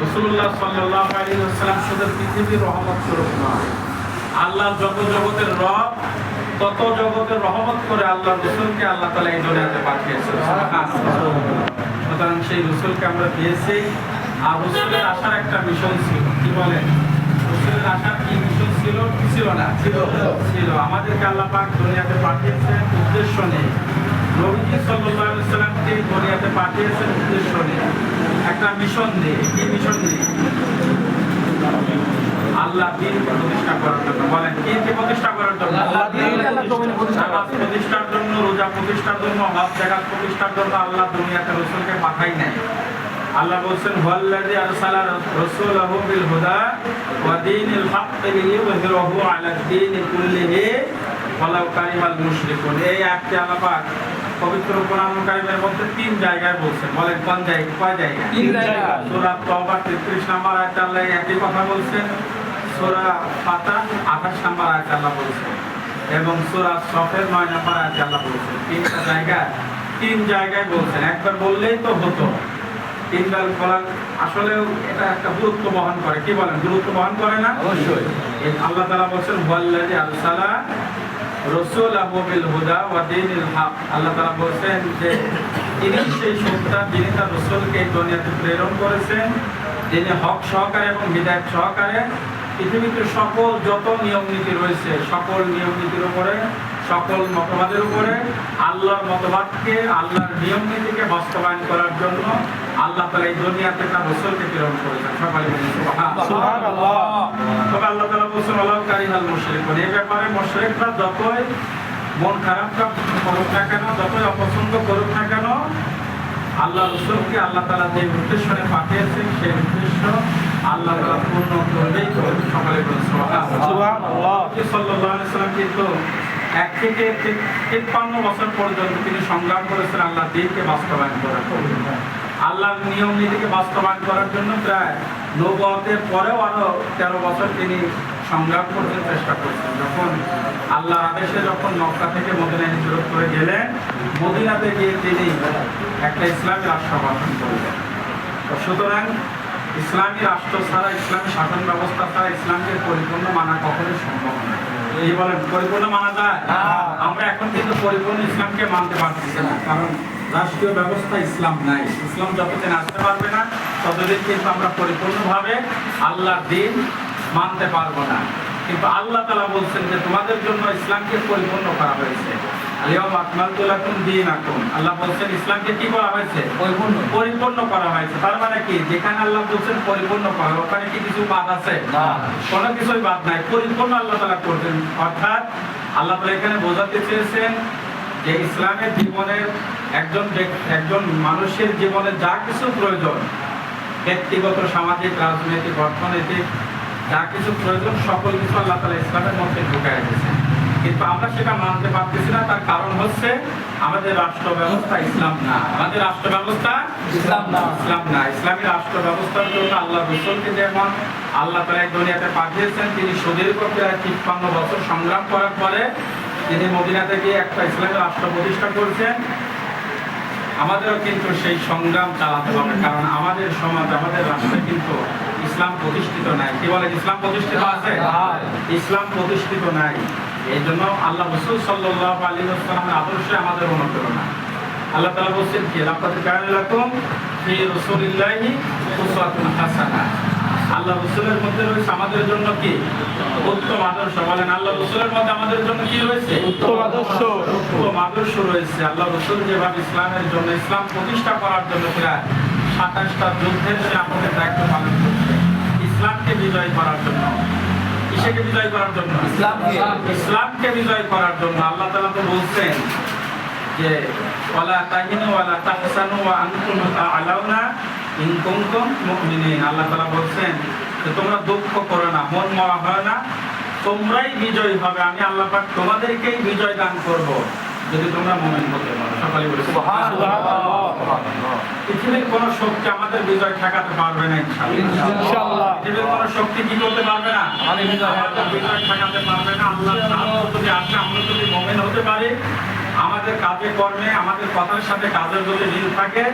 রাসূলুল্লাহ সাল্লাল্লাহু আলাইহি ওয়াসাল্লাম শুধু পৃথিবীর রহমত স্বরূপ নয়, আল্লাহ যত জগতের রব তত জগতের রহমত করে আল্লাহ রাসূলকে আল্লাহ তাআলা এই দুনিয়াতে পাঠিয়েছেন। সুতরাং সেই রাসূলকে আমরা পেয়েছি। আর রাসূলের আসার একটা মিশন ছিল, কি বলেন? রাসূলের আসার কি মিশন ছিল? ছিল না, ছিল। আমাদেরকে আল্লাহ পাক দুনিয়াতে পাঠিয়েছেন উদ্দেশ্য নেই। নবীজি সাল্লাল্লাহু আলাইহি ওয়াসাল্লামকে দুনিয়াতে পাঠিয়েছেন উদ্দেশ্য নেই, একটা মিশন দিয়ে। কি মিশন দিয়ে? আল্লাহ দ্বীন প্রতিষ্ঠা করার জন্য। বলেন, কি প্রতিষ্ঠা করার জন্য? আল্লাহ দ্বীন প্রতিষ্ঠার জন্য, রোজা প্রতিষ্ঠার জন্য, হজ জাকাত প্রতিষ্ঠার জন্য আল্লাহ দুনিয়াতে রাসূলকে পাঠাই নাই। আল্লাহ বলেন, ওয়াল্লাযী আরসালা রাসূলাহু বিল হুদা ওয়া দীনিল হাক্কি লিইয়ুযহিরাহু আলাদ দীনি কুল্লিহি ওয়ালাউ কারিহাল মুশরিকুন। এই আয়াতটি আল্লাহ পাক পবিত্র কোরআন কারীমের মধ্যে 3 জায়গায় বলছেন। বলেন, কোন জায়গায়? কয় জায়গায়? 3 জায়গা। সূরা তাওবা 33 নম্বর আয়াতে আল্লাহ একই কথা বলছেন, সূরা ফাতিহা 28 নম্বর আয়াতে আল্লাহ বলছেন, এবং সূরা সফের 9 নম্বর আয়াতে আল্লাহ বলছেন। 3 জায়গায় বলছেন। একবার বললেই তো হতো, 3 বার বলা আসলে এটা একটা গুরুত্ব বহন করে। কি বলেন? গুরুত্ব বহন করে না? অবশ্যই। আল্লাহ তাআলা বলেন, ওয়াল্লাযী আরসালা রাসূলাহু বিল হুদা ওয়া দীনিল হক। আল্লাহ তাআলা বলেন যে তিনি সেই সত্তা, যিনি তার রাসূলকে এই দুনিয়াতে প্রেরণ করেছেন, যিনি হক সহকারে এবং হিদায়াত সহকারে পৃথিবীতে সকল যত নিয়ম নীতি রয়েছে, সকল নিয়ম নীতির উপরে, সকল মতবাদের উপরে আল্লাহর মতবাদকে, আল্লাহর নিয়ম নীতিকে বাস্তবায়ন করার জন্য আল্লাহ তাআলা এই দুনিয়াতে তার রাসূলকে প্রেরণ করেছেন। সকলে বলেন সুবহানাল্লাহ। তবে আল্লাহ তাআলা বলেন, ওয়ালাউ কারিহাল মুশরিকুন। এই ব্যাপারে মুশরিকরা যতই মন খারাপ করুক না কেন, যতই অপছন্দ করুক না কেন, আল্লাহ রাসূলকে আল্লাহ তাআলা যে উদ্দেশ্যে পাঠিয়েছেন সেই উদ্দেশ্য আল্লাহ তাআলা পূর্ণ করবেই করবেন। সকলে বলেন সুবহানাল্লাহ। সাল্লাল্লাহু আলাইহি ওয়াসাল্লাম কিন্তু 1 থেকে 53 বছর পর্যন্ত তিনি সংগ্রাম করেছেন আল্লাহর দ্বীনকে বাস্তবায়ন করার জন্য, আল্লাহর নিয়ম নীতিকে বাস্তবায়ন করার জন্য। প্রায় নবুয়তের পরেও আরো 13 বছর তিনি সংগ্রাম করতে চেষ্টা করছেন। যখন আল্লাহর আদেশে যখন মক্কা থেকে মদিনায় হিজরত করে গেলেন, মদিনাতে গিয়ে তিনি একটা ইসলামী রাষ্ট্র গঠন করলেন। সুতরাং ইসলামী রাষ্ট্র ছাড়া, ইসলামী শাসন ব্যবস্থা ছাড়া ইসলামকে পরিপূর্ণ মানা কখনোই সম্ভব নয়। এই বলেন, পরিপূর্ণ মানা যায়? আমরা এখন কিন্তু পরিপূর্ণ ইসলামকে মানতে পারছি না, কারণ রাষ্ট্রীয় ব্যবস্থা ইসলাম নাই। ইসলাম যতদিন আসতে পারবে না ততদিন কিন্তু আমরা পরিপূর্ণভাবে আল্লাহর দ্বীন মানতে পারবো না। কিন্তু আল্লাহ তাআলা বলছেন যে তোমাদের জন্য ইসলামকে পরিপূর্ণ করা হয়েছে। আল-ইয়াওমা আকমালতু লাকুম দীনাকুম। আল্লাহ বলছেন ইসলামকে কি করা হয়েছে? পরিপূর্ণ করা হয়েছে। তার মানে কি? যেখানে আল্লাহ বলছেন পরিপূর্ণ করা, ওখানে কি কিছু বাদ আছে? না, কোনো কিছুই বাদ নাই। পরিপূর্ণ আল্লাহ তাআলা করবেন। অর্থাৎ আল্লাহ তাআলা এখানে বোঝাতে চেয়েছেন যে ইসলামের জীবনের একজন মানুষের জীবনে যা কিছু প্রয়োজন, ব্যক্তিগত, সামাজিক, রাজনৈতিক, অর্থনৈতিক যা কিছু প্রয়োজন, সকল কিছু আল্লাহ তাআলা ইসলামের মধ্যে ঢুকায় দিয়েছেন। কিন্তু আমরা সেটা মানতে পারতেছি না। তার কারণ হচ্ছে আমাদের রাষ্ট্র ব্যবস্থা ইসলাম না। আমাদের রাষ্ট্র ব্যবস্থা ইসলাম না। ইসলামী রাষ্ট্র ব্যবস্থার জন্য আল্লাহ রাসূলকে যেমন আল্লাহ তাআলা এই দুনিয়াতে পাঠিয়েছেন, তিনি সুদীর্ঘ প্রায় 53 বছর সংগ্রাম করার পরে তিনি মদিনাতে গিয়ে একটা ইসলামী রাষ্ট্র প্রতিষ্ঠা করেছেন। আমাদেরও কিন্তু সেই সংগ্রাম চালাতে হবে, কারণ আমাদের সমাজ, আমাদের রাষ্ট্রে কিন্তু ইসলাম প্রতিষ্ঠিত নাই। কি বলে? ইসলাম প্রতিষ্ঠিত আছে? ইসলাম প্রতিষ্ঠিত নাই। এই জন্য আল্লাহ রাসূল সাল্লাল্লাহু আলাইহি ওয়াসাল্লামের আদর্শে আমাদের অনুপ্রেরণা। আল্লাহ তাআলা বলেন কি, লাকাদ কানা লাকুম ফি রাসূলিল্লাহি উসওয়াতুন হাসানাহ। আল্লাহ রাসূলের মধ্যে রয়েছে আমাদের জন্য কি? উত্তম আদর্শ। বলেন, আল্লাহ রাসূলের মধ্যে আমাদের জন্য কি রয়েছে? উত্তম আদর্শ। উত্তম আদর্শ রয়েছে। আল্লাহ রাসূল যেভাবে ইসলামের জন্য, ইসলাম প্রতিষ্ঠা করার জন্য প্রায় 27টা যুদ্ধের সে আমাদের দায়িত্ব পালন করছে, ইসলামকে বিজয় করার জন্য। কিসেকে বিজয় করার জন্য? ইসলামকে বিজয় করার জন্য। আল্লাহ তাআলা তো বলছেন যে ওয়ালা তাহিনু ওয়ালা তাহসানু ওয়া আনতুম আ'লাউনা ইন কুনতুম মুমিনিন। আল্লাহ তাআলা বলছেন যে তোমরা দুঃখ করো না, মন মরা হয় না, তোমরাই বিজয়ী হবে। আমি আল্লাহ পাক তোমাদেরকেই বিজয় দান করব যদি তোমরা মুমিন হতে পারো। সকলে বলে সুবহানাল্লাহ। পৃথিবীর কোন শক্তি আমাদের বিজয় ঠেকাতে পারবে না ইনশাআল্লাহ। পৃথিবীর কোন শক্তি কি করতে পারবে না? আমাদের বিজয় ঠেকাতে পারবে না। আল্লাহ যদি আসে, আমরা যদি মুমিন হতে পারি, আমাদের কাজে কর্মে, আমাদের কথার সাথে কাজের যদি মিল থাকে,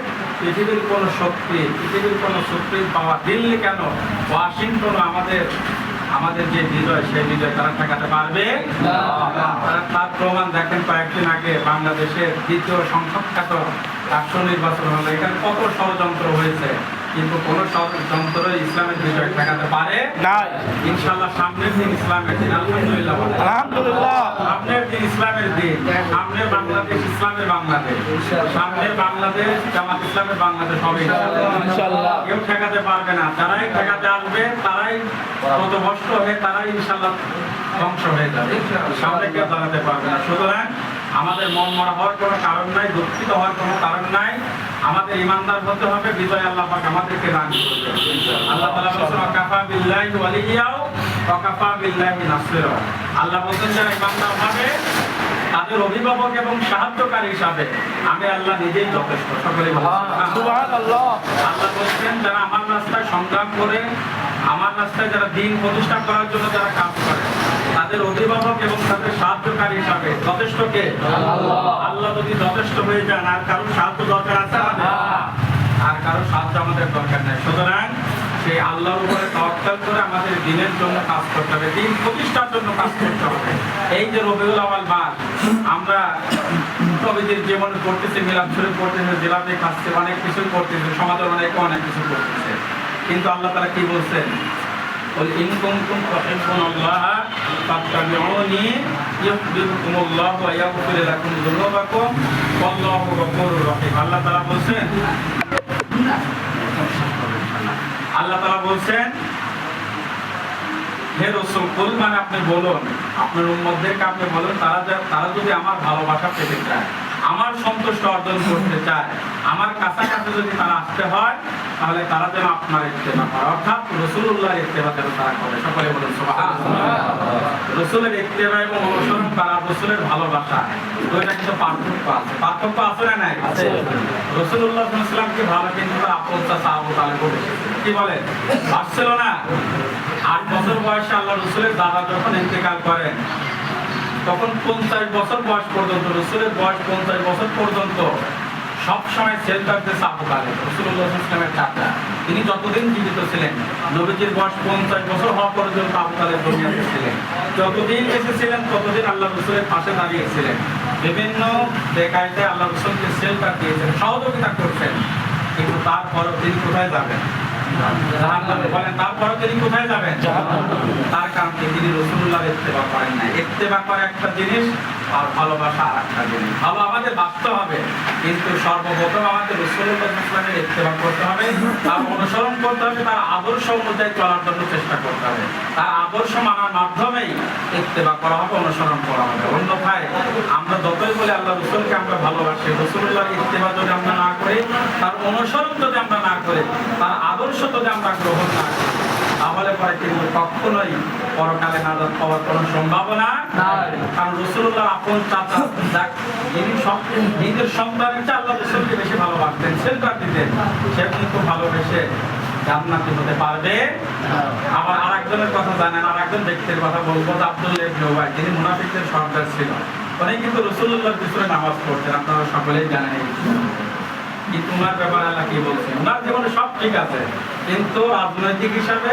পৃথিবীর কোনো শক্তি পাওয়া, দিল্লি কেন, ওয়াশিংটন আমাদের যে বিজয়, সেই বিজয় তারা ঠেকাতে পারবে। তার প্রমাণ দেখেন, কয়েকদিন আগে বাংলাদেশের দ্বিতীয় সংখ্যাখ্যাত রাষ্ট্র নির্বাচন হলো। এখানে কত ষড়যন্ত্র হয়েছে, কিন্তু কোন ষড়যন্ত্র ইসলামের বিজয় ঠেকাতে পারে না। ইনশাআল্লাহ সামনের দিন ইসলামের দিন, আলহামদুলিল্লাহ আলহামদুলিল্লাহ, সামনের দিন ইসলামের দিন, সামনে বাংলাদেশ ইসলামের বাংলাদেশ, সামনে বাংলাদেশ জামাত ইসলামের বাংলাদেশ হবে ইনশাআল্লাহ। কেউ ঠেকাতে পারবে না, যারাই ঠেকাতে আসবে তারাই পথভ্রষ্ট হয়ে, তারাই ইনশাআল্লাহ ধ্বংস হয়ে যাবে, সামনে কেউ দাঁড়াতে পারবে না। সুতরাং আমাদের মন মরা হওয়ার কোনো কারণ নাই, দুঃখিত হওয়ার কোনো কারণ নাই। আমাদের ইমানদার হতে হবে, বিজয় আল্লাহ পাক আমাদেরকে দান করবে। আল্লাহ তাআলা বলেছেন ওয়াকাফা বিল্লাহি ওয়ালিয়্যা ওয়াকাফা বিল্লাহি নাসিরা। আল্লাহ বলেছেন যারা ইমানদার হবে, তাদের অভিভাবক এবং সাহায্যকারী হিসাবে আমি আল্লাহ নিজেই যথেষ্ট। সকলে সুবহানাল্লাহ। আল্লাহ বলেছেন যারা আমার রাস্তায় সংগ্রাম করে, আমার রাস্তায় যারা দ্বীন প্রতিষ্ঠা করার জন্য যারা কাজ করে, তাদের অভিভাবক এবং তাদের সাহায্যকারী হিসাবে যথেষ্ট কে? আল্লাহ যদি যথেষ্ট হয়ে যান, আর কারো সাহায্য দরকার আছে আমাদের? আর কারো সাহায্য আমাদের দরকার নেই। সুতরাং সেই আল্লাহর উপরে তাওয়াক্কুল করে আমাদের দ্বীনের জন্য কাজ করতে হবে, দ্বীন প্রতিষ্ঠার জন্য কাজ করতে হবে। এই যে রবিউল আউয়াল মাস, আমরা নবীদের জীবনে করতেছি, মিলাদ শরীফ করতেছি, জিলাপি খাচ্ছে, অনেক কিছু করতেছে, সমাজের অনেক কিছু করতেছে, কিন্তু আল্লাহ তাআলা কি বলছেন? قل إن كنتم تحبون الله فاتبعوني يحببكم الله ويغفر لكم ذنوبكم والله غفور رحيم। আল্লাহ তাআলা বলছেন হে রাসূল, কুল মানে আপনি বলুন, আপনার উম্মতদেরকে আপনি বলুন, তারা যদি আমার ভালোবাসা পেতে চায়, আমার সন্তুষ্ট অর্জন করতে চায়, আমার কাছাকাছি যদি তারা আসতে হয়, তাহলে তারা যেন আপনার ইত্তেবা করে, অর্থাৎ রাসূলুল্লাহর ইত্তেবা যেন তারা করে। সকলে বলুন সুবহানাল্লাহ। রাসূলের ইত্তেবা এবং অনুসরণ করা, রাসূলের ভালোবাসা, দুইটা কিন্তু পার্থক্য আছে না নাই? আছে। রাসূলুল্লাহ সাল্লাল্লাহু আলাইহি ওয়াসাল্লামকে ভালো কিন্তু তার আপন চাচা আবু তালেব বলেছে, কি বলে? আসছিল না? 8 বছর বয়সে আল্লাহ রাসূলের দাদা যখন ইন্তেকাল করেন, তখন 50 বছর বয়স পর্যন্ত, রাসূলের বয়স 50 বছর পর্যন্ত সবসময় সেলফার দিয়েছে আবু তালেব, রাসূলুল্লাহ সাল্লাল্লাহু আলাইহি ওয়াসাল্লামের চাচা। তিনি যতদিন জীবিত ছিলেন, নবীজির বয়স 50 বছর হওয়া পর্যন্ত আবু তালেব দুনিয়াতে ছিলেন। যতদিন এসেছিলেন ততদিন আল্লাহ রাসূলের পাশে দাঁড়িয়েছিলেন, বিভিন্ন দেখাইতে আল্লাহ রাসূলকে সেলফার দিয়েছেন, সহযোগিতা করছেন। কিন্তু তারপরও তিনি কোথায় যাবেন? জাহান্নামে। বলেন তারপরও তিনি কোথায় যাবেন? তার কারণ তিনি রাসূলুল্লাহর ইত্তেবা করেন না। ইত্তেবা করা একটা জিনিস, আর ভালোবাসা আরেকটা জিনিস। ভালো আমাদের বাঁচতে হবে, কিন্তু সর্বপ্রথম আমাদের রাসূলুল্লাহ সাল্লাল্লাহু আলাইহি ওয়াসাল্লামের ইত্তেবা করতে হবে, তার অনুসরণ করতে হবে, তার আদর্শ অনুযায়ী চলার জন্য চেষ্টা করতে হবে। তার আদর্শ মানার মাধ্যমেই ইত্তেবা করা হবে, অনুসরণ করা হবে। অন্যথায় আমরা যতই বলি আল্লাহ রাসূলকে আমরা ভালোবাসি, রাসূলুল্লাহর ইত্তেবা যদি আমরা না করি, তার অনুসরণ যদি আমরা না করি, তার আদর্শ যদি আমরা গ্রহণ না করি, তাহলে পরে কিন্তু কখনোই পরকালে নাজাত পাওয়ার কোনো সম্ভাবনা নাই। কারণ রাসূলুল্লাহ আপন চাচা, যিনি নিজের সন্তানের চেয়ে আল্লাহ রাসূলকে বেশি ভালোবাসতেন, সেলফার দিতেন, সে কিন্তু ভালোবেসে জান্নাতি হতে পারবে। আবার আরেকজনের কথা জানেন, আরেকজন ব্যক্তির কথা বলবো, আব্দুল্লাহ ইবনে উবাই, যিনি মুনাফিকদের সর্দার ছিল। উনি কিন্তু রাসূলুল্লাহর পিছনে নামাজ পড়তেন, আপনারা সকলেই জানেন। কিন্তু উনার ব্যাপারে আল্লাহ কি বলছেন? উনার জীবনে সব ঠিক আছে, কিন্তু রাজনৈতিক হিসাবে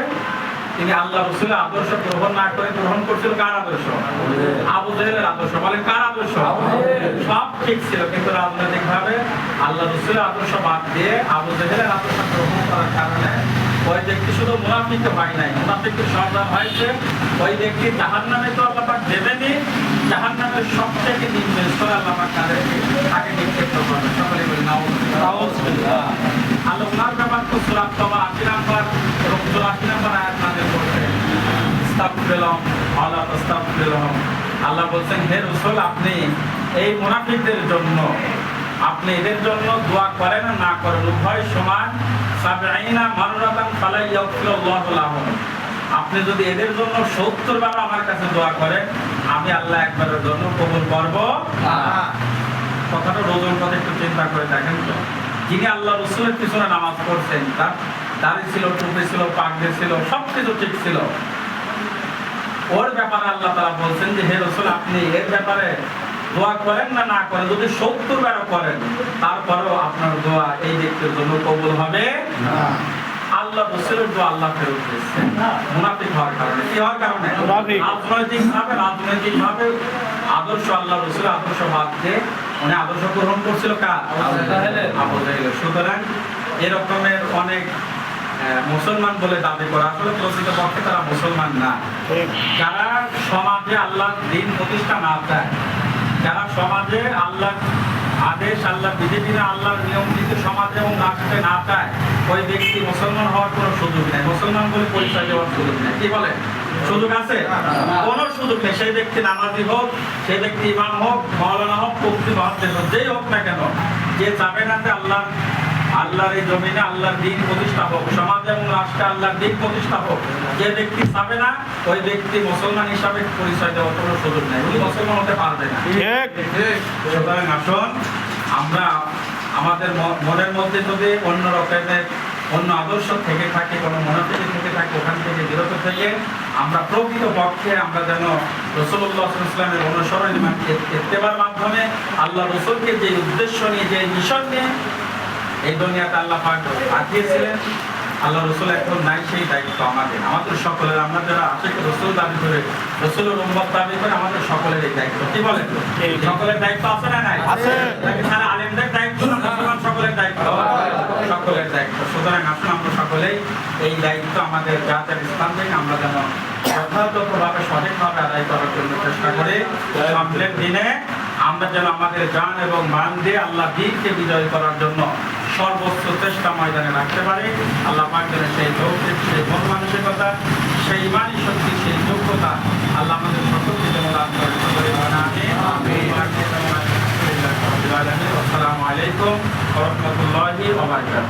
তিনি আল্লাহ রাসূলের আদর্শ গ্রহণ না করে গ্রহণ করছিল কার আদর্শ? আবু জেহেলের আদর্শ। বলেন কার আদর্শ? সব ঠিক ছিল, কিন্তু রাজনৈতিক ভাবে আল্লাহ রাসূলের আদর্শ বাদ দিয়ে আবু জেহেলের আদর্শ গ্রহণ করার কারণে ওই ব্যক্তি শুধু মুনাফিক হয় নাই, মুনাফিকের সর্দার হয়েছে। ওই ব্যক্তি জাহান্নামে তো আল্লাহ পাক দেবেনই, জাহান্নামের সবথেকে নিম্ন স্তরে আল্লাহ পাক তাকে নিক্ষেপ করবে। সকলে বলি নাউযুবিল্লাহ। আল্লাহ ওনার ব্যাপার তো সূরা তাওবা ৮০ নম্বর এবং ৮৪ নম্বর আয়াত নাযিল করেছেন, ইস্তাগফিরুল্লাহ ওয়ালা তাস্তাগফিরুল্লাহ। আল্লাহ বলছেন হে রাসূল, আপনি এই মুনাফিকদের জন্য, আপনি এদের জন্য দোয়া করেন আর না করেন, উভয় সমান। ৭০ মাররাতান ফালা ইয়াগফিরুল্লাহু লাহুম। আপনি যদি এদের জন্য ৭০ বার আমার কাছে দোয়া করেন, আমি আল্লাহ একবারের জন্য কবুল করব না। কথাটা রোজন কথা একটু চিন্তা করে দেখেন তো, যিনি আল্লাহ রাসূলের পিছনে নামাজ পড়ছেন, তার দাড়ি ছিল, টুপি ছিল, পাগড়ি ছিল, সবকিছু ঠিক ছিল, ওর ব্যাপারে আল্লাহ তাআলা বলছেন যে হে রাসূল, আপনি এর ব্যাপারে দোয়া করেন না না করেন, যদি 70 বারও করেন তারপরেও আপনার দোয়া এই ব্যক্তির জন্য কবুল হবে না। আল্লাহ রাসূলের দোয়া আল্লাহ ফেরত দিয়েছেন মুনাফিক হওয়ার কারণে। কি হওয়ার কারণে? রাজনৈতিকভাবে আদর্শ আল্লাহ রাসূলের আদর্শ বাদ দিয়ে উনি আদর্শ গ্রহণ করছিল কার? আবু জাহেলের। সুতরাং এরকমের অনেক মুসলমান বলে দাবি করা আসলে প্রকৃতপক্ষে তারা মুসলমান না। যারা সমাজে আল্লাহর দ্বীন প্রতিষ্ঠা না চায়, যারা সমাজে আল্লাহর আদেশ, আল্লাহর বিধিবিধান, আল্লাহর নিয়ম নীতি সমাজে এবং রাষ্ট্রে না চায়, ওই ব্যক্তি মুসলমান হওয়ার কোনো সুযোগ নেই, মুসলমান বলে পরিচয় দেওয়ার সুযোগ নেই। কি বলে? সুযোগ আছে? কোনো সুযোগ নেই। সেই ব্যক্তি নামাজি হোক, সেই ব্যক্তি ইমাম হোক, মাওলানা হোক, মুফতি মহাদ্দেশ হোক, যেই হোক না কেন, যে চাবে না যে আল্লাহর এই জমিনে আল্লাহর দ্বীন প্রতিষ্ঠা হোক, সমাজ এবং রাষ্ট্রে আল্লাহর দ্বীন প্রতিষ্ঠা হোক, যে ব্যক্তি চাবে না ওই ব্যক্তি মুসলমান হিসাবে পরিচয় দেওয়ার কোনো সুযোগ নেই, উনি মুসলমান হতে পারবে না। সুতরাং আসুন আমরা আমাদের মনের মধ্যে যদি অন্য রকমের অন্য আদর্শ থেকে থাকে, কোনো মনোযোগী থেকে থাকে, ওখান থেকে বিরত থেকে আমরা প্রকৃত পক্ষে আমরা যেন রাসূলুল্লাহ সাল্লাল্লাহু আলাইহি ওয়াসাল্লামের অনুসরণ ইত্তেবার মাধ্যমে আল্লাহ রাসূলকে যে উদ্দেশ্য নিয়ে, যে মিশন নিয়ে এই দুনিয়াতে আল্লাহ পাক পাঠিয়েছিলেন, আল্লাহ রাসূল এখন নাই, সেই দায়িত্ব আমাদের সকলের। আমরা যারা আশিক রাসূল দাবি করে, রাসূলের উম্মত দাবি করে, আমাদের সকলের এই দায়িত্ব। কি বলেন? সকলের দায়িত্ব আছে না নাই? আছে। নাকি সারা আলেমদের দায়িত্ব না মুসলমান সকলের দায়িত্ব? সকলের দায়িত্ব। সুতরাং আসুন আমরা সকলেই এই দায়িত্ব আমাদের জাতের স্থান থেকে আমরা যেন যথাযথভাবে সঠিকভাবে আদায় করার জন্য চেষ্টা করি। সামনের দিনে আমরা যেন আমাদের জান এবং মান দিয়ে আল্লাহ দ্বীনকে বিজয় করার জন্য সর্বোচ্চ চেষ্টা ময়দানে রাখতে পারি। আল্লাহ পাক যেন সেই যৌক্তিক, সেই মন মানসিকতা, সেই ইমানি শক্তি, সেই যোগ্যতা আল্লাহ আমাদের সকলকে যেন দান করেন। আসসালামু আলাইকুম ওয়া রাহমাতুল্লাহি ওয়া বারাকাতুহু।